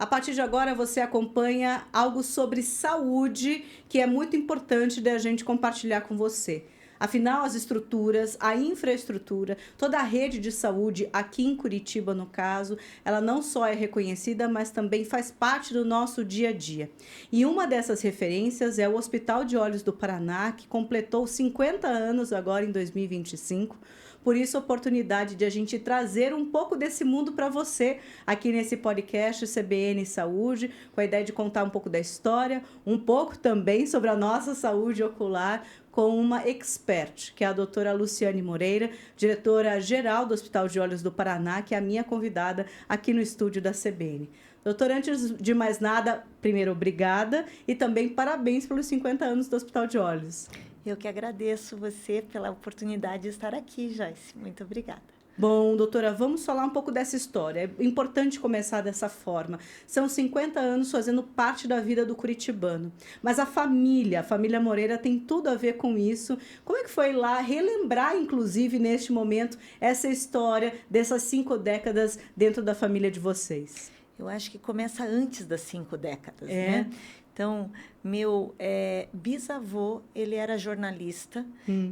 A partir de agora você acompanha algo sobre saúde que é muito importante da gente compartilhar com você. Afinal, as estruturas, a infraestrutura, toda a rede de saúde aqui em Curitiba, no caso, ela não só é reconhecida, mas também faz parte do nosso dia a dia. E uma dessas referências é o Hospital de Olhos do Paraná, que completou 50 anos agora em 2025. Por isso, a oportunidade de a gente trazer um pouco desse mundo para você aqui nesse podcast CBN Saúde, com a ideia de contar um pouco da história, um pouco também sobre a nossa saúde ocular, com uma expert, que é a doutora Luciane Moreira, diretora-geral do Hospital de Olhos do Paraná, que é a minha convidada aqui no estúdio da CBN. Doutora, antes de mais nada, primeiro, obrigada e também parabéns pelos 50 anos do Hospital de Olhos. Eu que agradeço você pela oportunidade de estar aqui, Joyce. Muito obrigada. Bom, doutora, vamos falar um pouco dessa história. É importante começar dessa forma. São 50 anos fazendo parte da vida do curitibano. Mas a família Moreira tem tudo a ver com isso. Como é que foi lá relembrar, inclusive, neste momento, essa história dessas 5 décadas dentro da família de vocês? Eu acho que começa antes das 5 décadas, né? Então, meu bisavô, ele era jornalista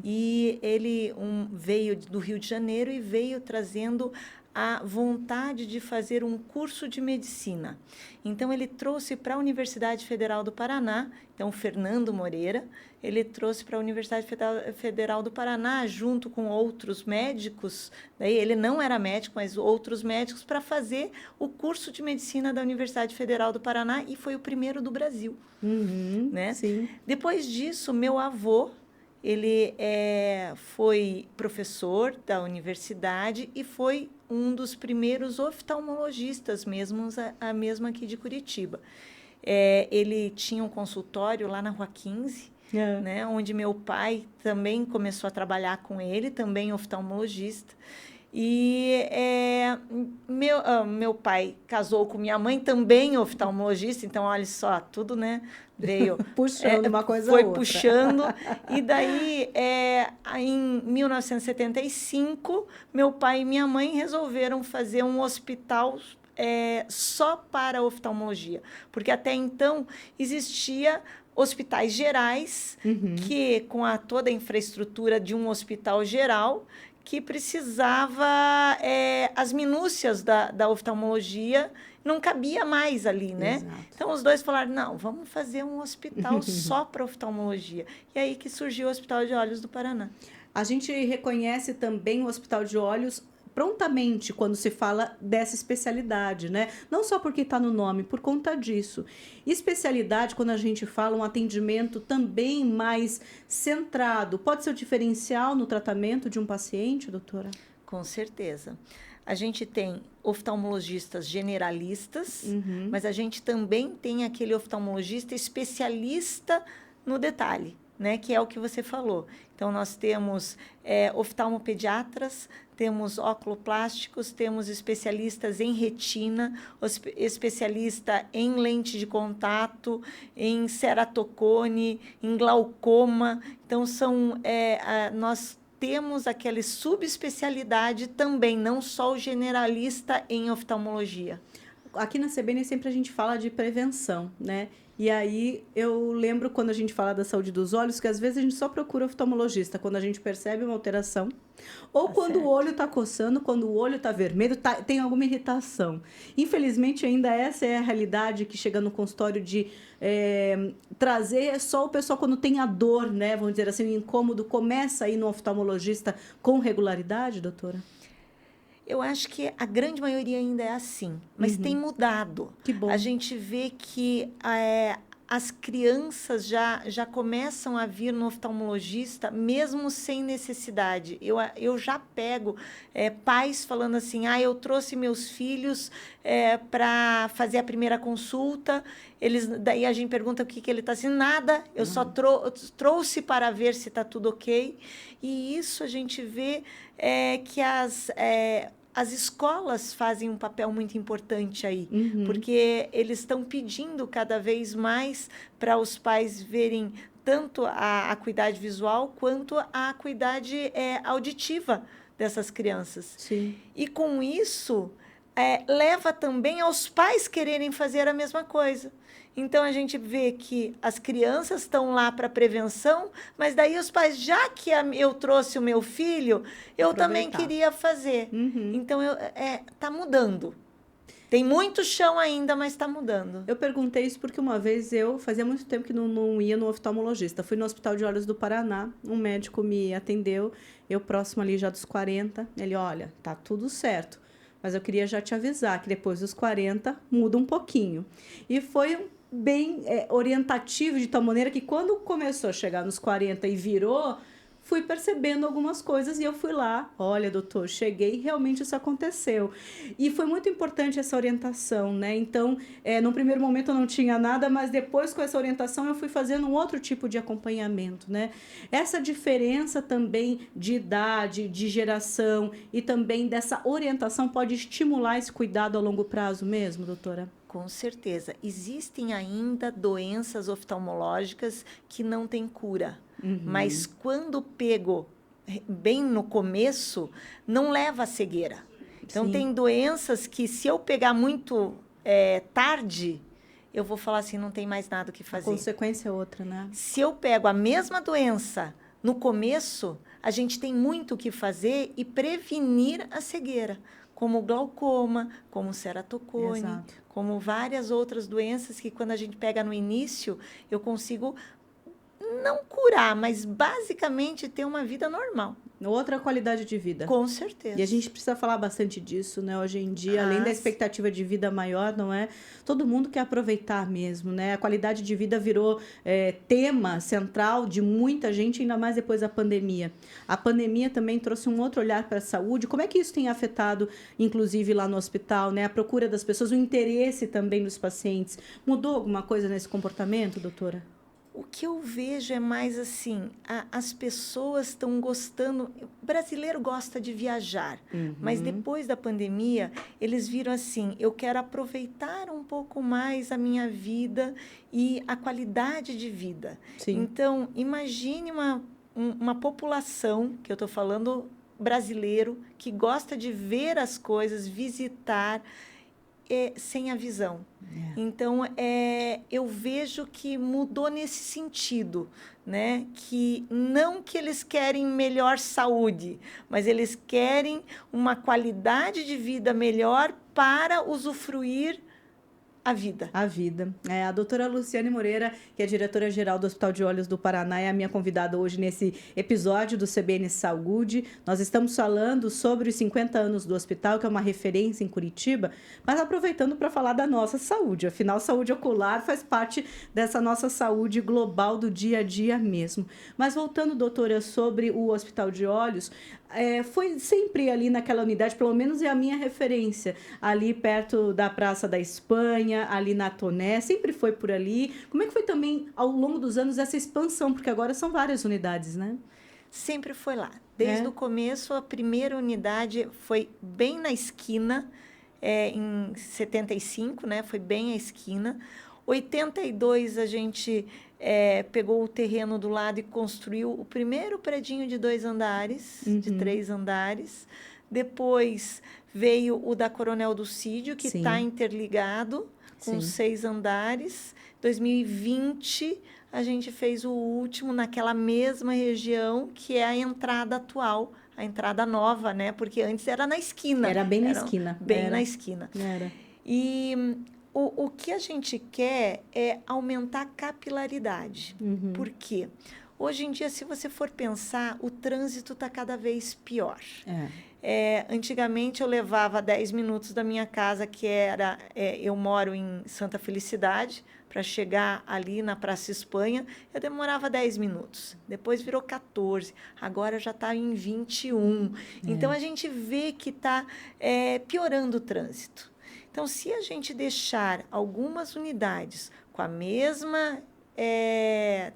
e ele veio do Rio de Janeiro e veio trazendo a vontade de fazer um curso de medicina. Então, ele trouxe para a Universidade Federal do Paraná, então, Fernando Moreira, ele trouxe para a Universidade Federal do Paraná, junto com outros médicos, daí ele não era médico, mas outros médicos, para fazer o curso de medicina da Universidade Federal do Paraná, e foi o primeiro do Brasil. Né? Sim. Depois disso, meu avô, ele foi professor da universidade e foi um dos primeiros oftalmologistas mesmo aqui de Curitiba. Ele tinha um consultório lá na Rua 15, né, onde meu pai também começou a trabalhar com ele, também oftalmologista. E meu pai casou com minha mãe, também oftalmologista, então, olha só, tudo, né, veio... puxando uma coisa foi a outra. puxando. E daí, em 1975, meu pai e minha mãe resolveram fazer um hospital só para oftalmologia, porque até então existia hospitais gerais, que com toda a infraestrutura de um hospital geral, que precisava as minúcias da oftalmologia, não cabia mais ali, né? Exato. Então, os dois falaram, não, vamos fazer um hospital só para oftalmologia. E aí que surgiu o Hospital de Olhos do Paraná. A gente reconhece também o Hospital de Olhos prontamente quando se fala dessa especialidade, né? Não só porque está no nome, por conta disso. Especialidade, quando a gente fala um atendimento também mais centrado, pode ser o diferencial no tratamento de um paciente, doutora? Com certeza. A gente tem oftalmologistas generalistas, mas a gente também tem aquele oftalmologista especialista no detalhe, né, que é o que você falou. Então, nós temos oftalmopediatras, temos oculoplásticos, temos especialistas em retina, especialista em lente de contato, em ceratocone, em glaucoma. Então, nós temos aquela subespecialidade também, não só o generalista em oftalmologia. Aqui na CBN sempre a gente fala de prevenção, né? E aí eu lembro quando a gente fala da saúde dos olhos, que às vezes a gente só procura oftalmologista quando a gente percebe uma alteração, ou quando o olho está coçando, quando o olho está vermelho, tem alguma irritação. Infelizmente, ainda essa é a realidade que chega no consultório de trazer só o pessoal quando tem a dor, né? Vamos dizer assim, o incômodo, começa a ir no oftalmologista com regularidade, doutora? Eu acho que a grande maioria ainda é assim, mas tem mudado. Que bom. A gente vê que as crianças já começam a vir no oftalmologista, mesmo sem necessidade. Eu já pego pais falando assim, eu trouxe meus filhos para fazer a primeira consulta, daí a gente pergunta o que ele está assim, nada, eu só trouxe para ver se está tudo ok. E isso a gente vê que as escolas fazem um papel muito importante aí, porque eles estão pedindo cada vez mais para os pais verem tanto a acuidade visual quanto a acuidade auditiva dessas crianças. Sim. E com isso, leva também aos pais quererem fazer a mesma coisa. Então, a gente vê que as crianças estão lá para prevenção, mas daí os pais, já que eu trouxe o meu filho, eu também queria fazer. Então, tá mudando. Tem muito chão ainda, mas está mudando. Eu perguntei isso porque uma vez fazia muito tempo que não ia no oftalmologista. Fui no Hospital de Olhos do Paraná, um médico me atendeu, eu próximo ali já dos 40. Ele, olha, tá tudo certo, mas eu queria já te avisar que depois dos 40 muda um pouquinho. E foi bem orientativo, de tal maneira que quando começou a chegar nos 40 e virou, fui percebendo algumas coisas e eu fui lá, olha, doutor, cheguei e realmente isso aconteceu. E foi muito importante essa orientação, né? Então, no primeiro momento eu não tinha nada, mas depois com essa orientação eu fui fazendo um outro tipo de acompanhamento, né? Essa diferença também de idade, de geração e também dessa orientação pode estimular esse cuidado a longo prazo mesmo, doutora? Com certeza. Existem ainda doenças oftalmológicas que não têm cura. Mas quando pego bem no começo, não leva à cegueira. Então, tem doenças que, se eu pegar muito tarde, eu vou falar assim, não tem mais nada o que fazer. A consequência é outra, né? Se eu pego a mesma doença no começo, a gente tem muito o que fazer e prevenir a cegueira, como o glaucoma, como o ceratocone, Exato. como várias outras doenças que, quando a gente pega no início, eu consigo não curar, mas basicamente ter uma vida normal. Outra qualidade de vida. Com certeza. E a gente precisa falar bastante disso, né? Hoje em dia, além da expectativa de vida maior, não é? Todo mundo quer aproveitar mesmo, né? A qualidade de vida virou tema central de muita gente, ainda mais depois da pandemia. A pandemia também trouxe um outro olhar para a saúde. Como é que isso tem afetado, inclusive, lá no hospital, né? A procura das pessoas, o interesse também dos pacientes. Mudou alguma coisa nesse comportamento, doutora? O que eu vejo é mais assim, as pessoas estão gostando, o brasileiro gosta de viajar, mas depois da pandemia, eles viram assim, eu quero aproveitar um pouco mais a minha vida e a qualidade de vida. Sim. Então, imagine uma população, que eu estou falando brasileiro, que gosta de ver as coisas, visitar, sem a visão. Então, eu vejo que mudou nesse sentido, né? Que não que eles querem melhor saúde, mas eles querem uma qualidade de vida melhor para usufruir a vida. A vida. A doutora Luciane Moreira, que é diretora-geral do Hospital de Olhos do Paraná, é a minha convidada hoje nesse episódio do CBN Saúde. Nós estamos falando sobre os 50 anos do hospital, que é uma referência em Curitiba, mas aproveitando para falar da nossa saúde. Afinal, saúde ocular faz parte dessa nossa saúde global do dia a dia mesmo. Mas voltando, doutora, sobre o Hospital de Olhos, foi sempre ali naquela unidade, pelo menos é a minha referência, ali perto da Praça da Espanha, ali na Toné, sempre foi por ali. Como é que foi também, ao longo dos anos, essa expansão? Porque agora são várias unidades, né? Sempre foi lá. Desde o começo, a primeira unidade foi bem na esquina, em 75, né? Foi bem à esquina. 82, a gente pegou o terreno do lado e construiu o primeiro predinho de 2 andares, de 3 andares. Depois veio o da Coronel do Cídio, que está interligado, com 6 andares. 2020, a gente fez o último naquela mesma região, que é a entrada atual, a entrada nova, né? Porque antes era na esquina. Era bem na esquina. Bem na esquina. Era. E o que a gente quer é aumentar a capilaridade. Por quê? Hoje em dia, se você for pensar, o trânsito está cada vez pior. Antigamente, eu levava 10 minutos da minha casa, que era... eu moro em Santa Felicidade, para chegar ali na Praça Espanha, eu demorava 10 minutos. Depois virou 14, agora já está em 21. Então, a gente vê que está piorando o trânsito. Então, se a gente deixar algumas unidades com a mesma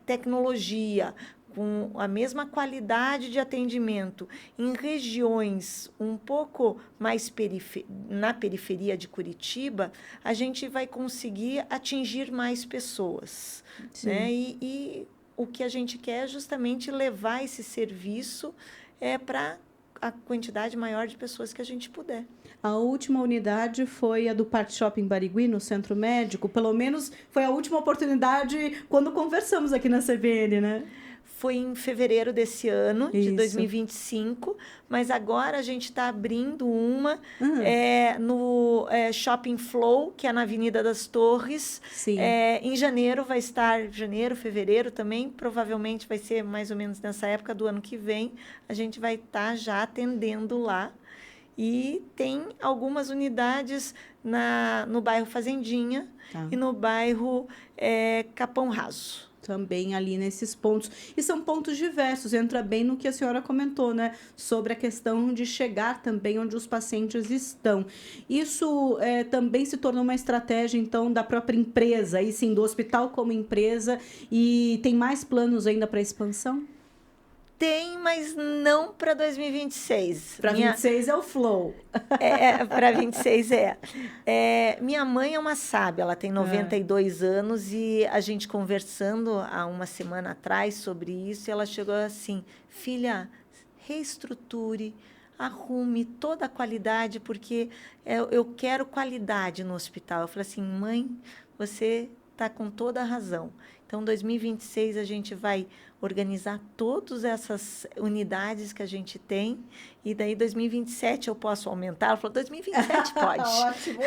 tecnologia, com a mesma qualidade de atendimento, em regiões um pouco mais na periferia de Curitiba, a gente vai conseguir atingir mais pessoas. Né? E o que a gente quer é justamente levar esse serviço para a quantidade maior de pessoas que a gente puder. A última unidade foi a do Parque Shopping Barigui, no Centro Médico. Pelo menos foi a última oportunidade quando conversamos aqui na CBN, né? Foi em fevereiro desse ano, de Isso. 2025, mas agora a gente está abrindo uma Uhum. no Shopping Flow, que é na Avenida das Torres. Sim. Em janeiro vai estar, janeiro, fevereiro também, provavelmente vai ser mais ou menos nessa época do ano que vem, a gente vai estar já atendendo lá. E tem algumas unidades no bairro Fazendinha e no bairro Capão Raso. Também ali nesses pontos. E são pontos diversos, entra bem no que a senhora comentou, né? Sobre a questão de chegar também onde os pacientes estão. Isso também se tornou uma estratégia, então, da própria empresa, e sim, do hospital como empresa. E tem mais planos ainda para expansão? Tem, mas não para 2026. Para 26 é o flow. Para 26 minha mãe é uma sábia, ela tem 92 anos e a gente conversando há uma semana atrás sobre isso, e ela chegou assim, filha, reestruture, arrume toda a qualidade, porque eu quero qualidade no hospital. Eu falei assim, mãe, você está com toda a razão. Então, 2026, a gente vai organizar todas essas unidades que a gente tem, e daí 2027 eu posso aumentar. Ela falou, 2027 pode. Ótimo.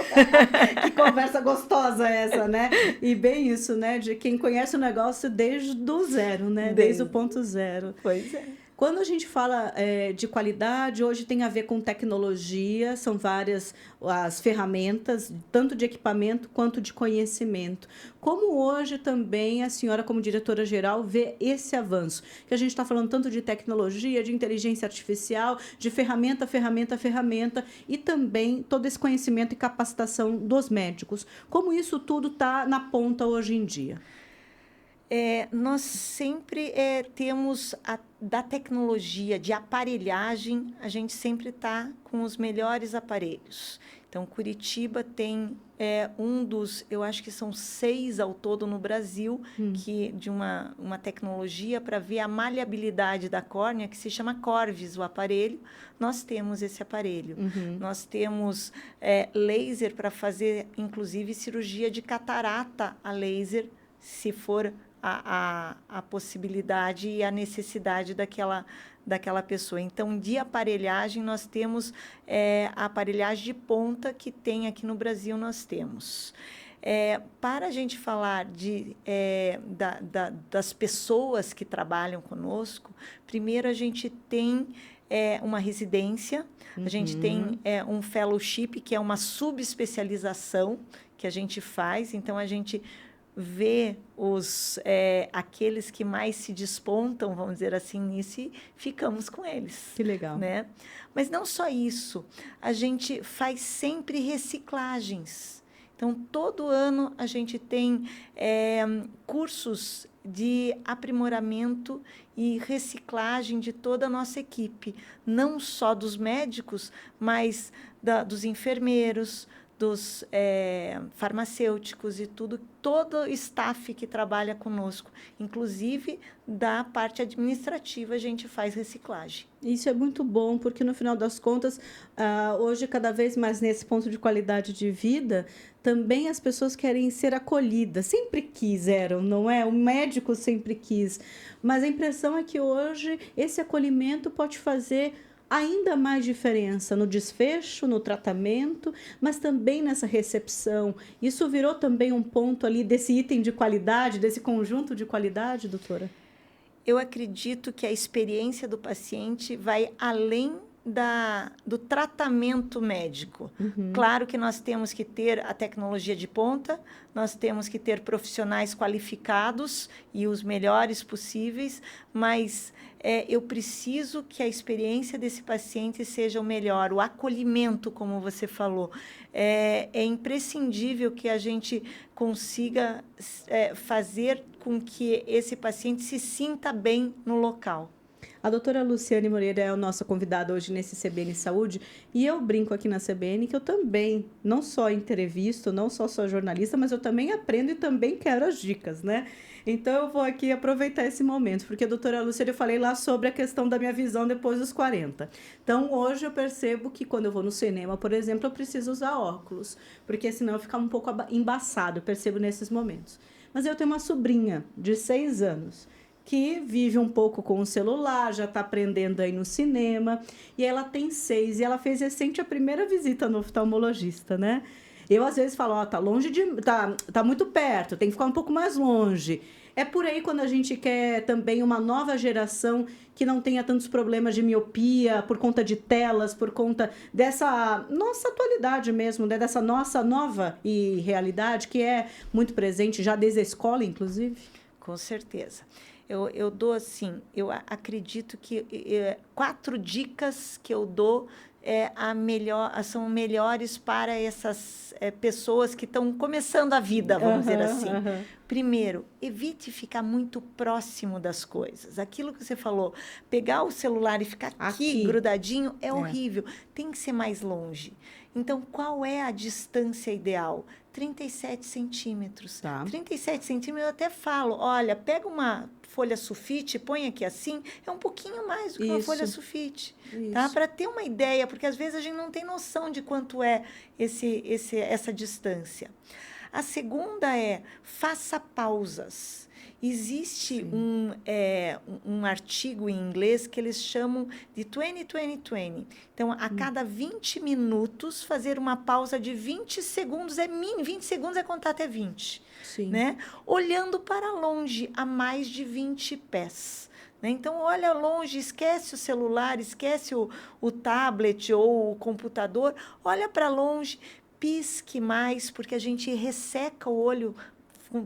Que conversa gostosa essa, né? E bem isso, né? De quem conhece o negócio desde o zero, né? Desde o ponto zero. Pois é. Quando a gente fala de qualidade, hoje tem a ver com tecnologia, são várias as ferramentas, tanto de equipamento quanto de conhecimento. Como hoje também a senhora, como diretora-geral, vê esse avanço? Que a gente está falando tanto de tecnologia, de inteligência artificial, de ferramenta, e também todo esse conhecimento e capacitação dos médicos. Como isso tudo está na ponta hoje em dia? Nós sempre temos da tecnologia, de aparelhagem, a gente sempre está com os melhores aparelhos. Então, Curitiba tem eu acho que são 6 ao todo no Brasil, que de uma tecnologia para ver a maleabilidade da córnea, que se chama Corvis, o aparelho. Nós temos esse aparelho. Nós temos laser para fazer, inclusive, cirurgia de catarata a laser, se for a possibilidade e a necessidade daquela pessoa. Então, de aparelhagem, nós temos a aparelhagem de ponta que tem aqui no Brasil, nós temos. Para a gente falar das pessoas que trabalham conosco, primeiro a gente tem uma residência, a gente tem um fellowship, que é uma subespecialização que a gente faz, então a gente vê aqueles que mais se despontam, vamos dizer assim, nisso, e ficamos com eles. Que legal. Né? Mas não só isso, a gente faz sempre reciclagens. Então, todo ano a gente tem cursos de aprimoramento e reciclagem de toda a nossa equipe, não só dos médicos, mas dos enfermeiros, dos farmacêuticos e todo o staff que trabalha conosco, inclusive da parte administrativa, a gente faz reciclagem. Isso é muito bom, porque no final das contas, hoje, cada vez mais nesse ponto de qualidade de vida, também as pessoas querem ser acolhidas, sempre quiseram, não é? O médico sempre quis, mas a impressão é que hoje esse acolhimento pode fazer ainda mais diferença no desfecho, no tratamento, mas também nessa recepção. Isso virou também um ponto ali desse item de qualidade, desse conjunto de qualidade, doutora? Eu acredito que a experiência do paciente vai além do tratamento médico. Claro que nós temos que ter a tecnologia de ponta, nós temos que ter profissionais qualificados e os melhores possíveis, mas eu preciso que a experiência desse paciente seja o melhor, o acolhimento, como você falou. É imprescindível que a gente consiga fazer com que esse paciente se sinta bem no local. A doutora Luciane Moreira é a nossa convidada hoje nesse CBN Saúde, e eu brinco aqui na CBN que eu também não só entrevisto, não só sou jornalista, mas eu também aprendo e também quero as dicas, né? Então eu vou aqui aproveitar esse momento, porque a doutora Luciane, eu falei lá sobre a questão da minha visão depois dos 40. Então hoje eu percebo que quando eu vou no cinema, por exemplo, eu preciso usar óculos, porque senão eu ficar um pouco embaçado, eu percebo nesses momentos. Mas eu tenho uma sobrinha de 6 anos, que vive um pouco com o celular, já está aprendendo aí no cinema, e ela tem 6, e ela fez recente a primeira visita no oftalmologista, né? Eu, às vezes, falo, ó, tá longe de... Tá muito perto, tem que ficar um pouco mais longe. É por aí quando a gente quer também uma nova geração que não tenha tantos problemas de miopia, por conta de telas, por conta dessa nossa atualidade mesmo, né? Dessa nossa nova realidade, que é muito presente já desde a escola, inclusive. Com certeza. Eu dou assim, eu acredito que 4 dicas que eu dou são melhores para essas pessoas que estão começando a vida, vamos dizer assim. Primeiro, evite ficar muito próximo das coisas. Aquilo que você falou, pegar o celular e ficar aqui grudadinho é horrível. Tem que ser mais longe. Então, qual é a distância ideal? 37 centímetros. Tá. 37 centímetros, eu até falo, olha, pega uma folha sulfite, põe aqui assim, é um pouquinho mais do que uma folha sulfite, tá? Para ter uma ideia, porque às vezes a gente não tem noção de quanto é essa distância. A segunda faça pausas. Existe um artigo em inglês que eles chamam de 20-20-20. Então, a cada 20 minutos, fazer uma pausa de 20 segundos 20 segundos é contar até 20. Sim. Né? Olhando para longe, a mais de 20 pés. Né? Então, olha longe, esquece o celular, esquece o tablet ou o computador, olha para longe, pisque mais, porque a gente resseca o olho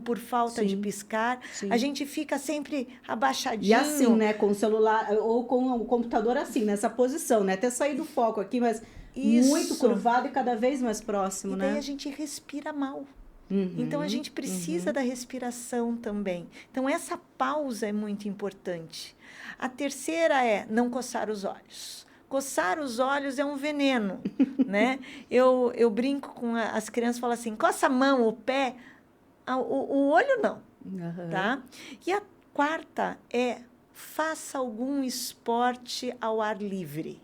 por falta de piscar. A gente fica sempre abaixadinho. E assim, né? Com o celular ou com o computador assim, nessa posição, né? Até sair do foco aqui, mas muito curvado e cada vez mais próximo, né? E daí a gente respira mal. Então, a gente precisa da respiração também. Então, essa pausa é muito importante. A terceira não coçar os olhos. Coçar os olhos é um veneno, né? Eu brinco com as crianças, falo assim, coça a mão, o pé, o olho não, tá? E a quarta faça algum esporte ao ar livre.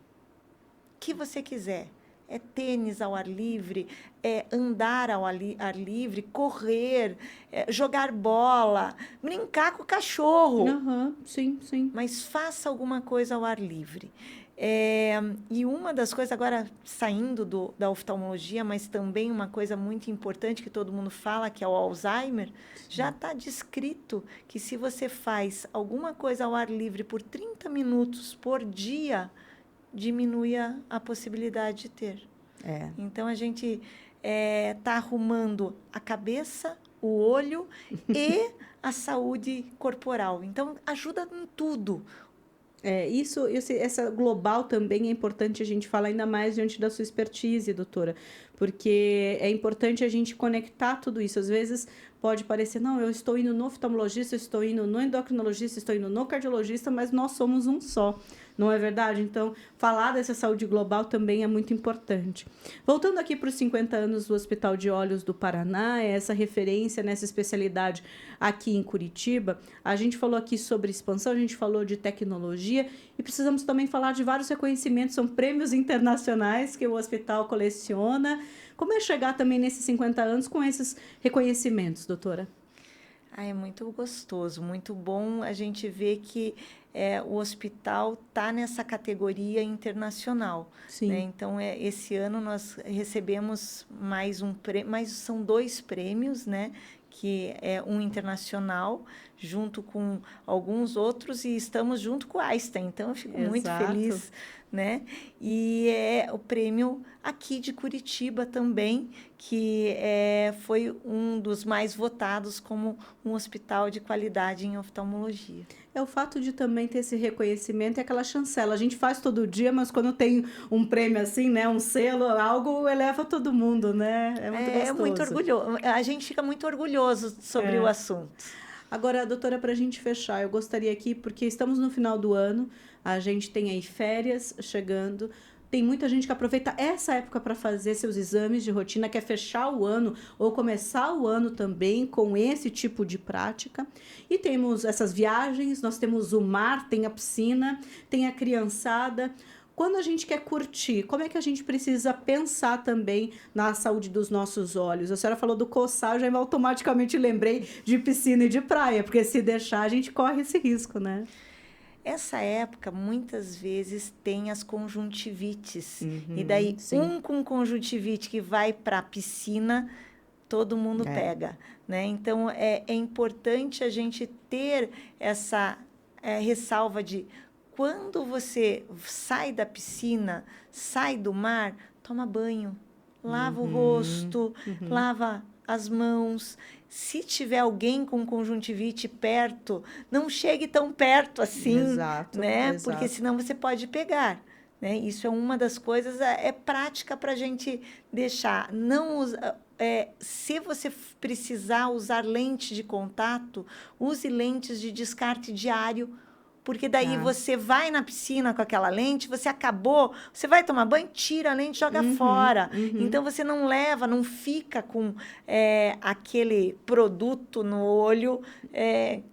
O que você quiser. É tênis ao ar livre, andar ao ar livre, correr, jogar bola, brincar com o cachorro. Sim, sim. Mas faça alguma coisa ao ar livre. E uma das coisas, agora saindo da oftalmologia, mas também uma coisa muito importante que todo mundo fala, que é o Alzheimer, já está descrito que se você faz alguma coisa ao ar livre por 30 minutos por dia, diminui a possibilidade de ter. Então, a gente está arrumando a cabeça, o olho e a saúde corporal. Então, ajuda em tudo. Essa global também é importante a gente falar ainda mais diante da sua expertise, doutora, porque é importante a gente conectar tudo isso. Às vezes pode parecer, não, eu estou indo no oftalmologista, eu estou indo no endocrinologista, estou indo no cardiologista, mas nós somos um só, não é verdade? Então, falar dessa saúde global também é muito importante. Voltando aqui para os 50 anos do Hospital de Olhos do Paraná, essa referência nessa especialidade aqui em Curitiba, a gente falou aqui sobre expansão, a gente falou de tecnologia e precisamos também falar de vários reconhecimentos, são prêmios internacionais que o hospital coleciona. Como é chegar também nesses 50 anos com esses reconhecimentos, doutora? É muito gostoso, muito bom a gente ver que o hospital está nessa categoria internacional. Sim. Né? Então, esse ano nós recebemos mais um prêmio, mas são 2 prêmios, né? Que é um internacional, junto com alguns outros, e estamos junto com o Einstein. Então, eu fico muito feliz. Né? E o prêmio aqui de Curitiba também, que foi um dos mais votados como um hospital de qualidade em oftalmologia. O fato de também ter esse reconhecimento e aquela chancela. A gente faz todo dia, mas quando tem um prêmio assim, né, um selo, algo eleva todo mundo, né? É muito gostoso. Muito orgulhoso. A gente fica muito orgulhoso sobre o assunto. Agora, doutora, para a gente fechar, eu gostaria aqui, porque estamos no final do ano, a gente tem aí férias chegando, tem muita gente que aproveita essa época para fazer seus exames de rotina, quer fechar o ano ou começar o ano também com esse tipo de prática. E temos essas viagens, nós temos o mar, tem a piscina, tem a criançada. Quando a gente quer curtir, como é que a gente precisa pensar também na saúde dos nossos olhos? A senhora falou do coçar, eu já automaticamente lembrei de piscina e de praia, porque se deixar a gente corre esse risco, né? Essa época, muitas vezes, tem as conjuntivites. E daí, sim. um com conjuntivite que vai para a piscina, todo mundo pega, né? Então, é importante a gente ter essa ressalva de quando você sai da piscina, sai do mar, toma banho, lava o rosto, lava as mãos. Se tiver alguém com conjuntivite perto, não chegue tão perto assim, né? Exato. Porque senão você pode pegar, né? Isso é uma das coisas, é prática para a gente deixar. Não se você precisar usar lente de contato, use lentes de descarte diário, porque daí você vai na piscina com aquela lente, você acabou, você vai tomar banho, tira a lente, joga fora. Então, você não leva, não fica com aquele produto no olho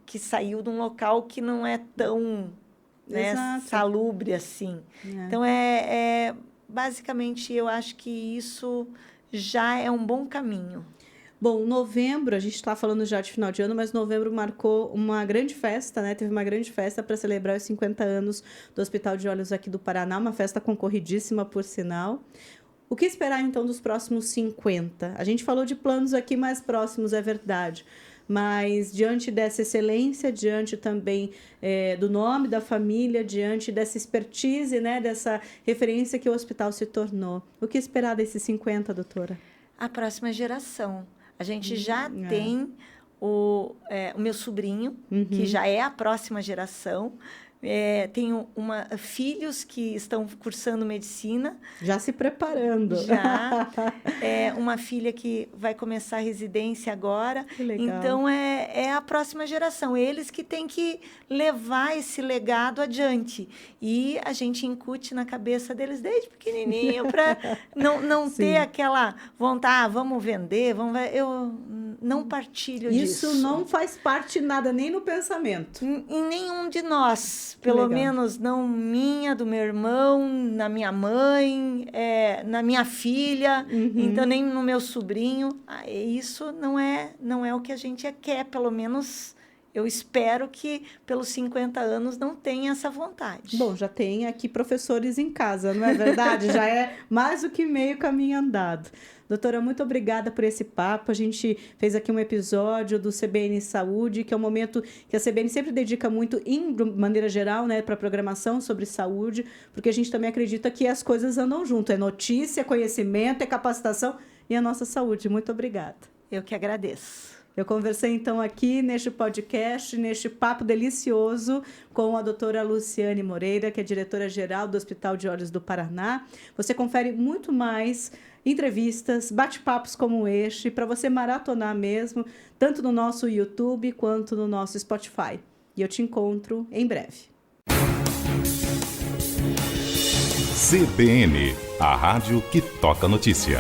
que saiu de um local que não é tão salubre assim. Então, basicamente, eu acho que isso já é um bom caminho. Bom, novembro, a gente está falando já de final de ano, mas novembro marcou uma grande festa, né? Teve uma grande festa para celebrar os 50 anos do Hospital de Olhos aqui do Paraná, uma festa concorridíssima, por sinal. O que esperar, então, dos próximos 50? A gente falou de planos aqui mais próximos, é verdade, mas diante dessa excelência, diante também do nome da família, diante dessa expertise, né? Dessa referência que o hospital se tornou. O que esperar desses 50, doutora? A próxima geração. A gente já tem o meu sobrinho, que já é a próxima geração. Tenho filhos que estão cursando medicina. Já se preparando. Já. Uma filha que vai começar a residência agora. Que legal. Então, é a próxima geração. Eles que têm que levar esse legado adiante. E a gente incute na cabeça deles desde pequenininho para não ter aquela vontade, vamos vender, eu não partilho disso. Isso não faz parte nada, nem no pensamento. Em nenhum de nós. Pelo menos não minha, do meu irmão, na minha mãe, na minha filha, então nem no meu sobrinho. Isso não é o que a gente quer, pelo menos eu espero que pelos 50 anos não tenha essa vontade. Bom, já tem aqui professores em casa, não é verdade? Já é mais do que meio caminho andado. Doutora, muito obrigada por esse papo. A gente fez aqui um episódio do CBN Saúde, que é um momento que a CBN sempre dedica muito, de maneira geral, né, para a programação sobre saúde, porque a gente também acredita que as coisas andam junto. É notícia, conhecimento, é capacitação e a nossa saúde. Muito obrigada. Eu que agradeço. Eu conversei, então, aqui neste podcast, neste papo delicioso, com a doutora Luciane Moreira, que é diretora-geral do Hospital de Olhos do Paraná. Você confere muito mais entrevistas, bate-papos como este, para você maratonar mesmo, tanto no nosso YouTube quanto no nosso Spotify. E eu te encontro em breve. CBN, a rádio que toca notícia.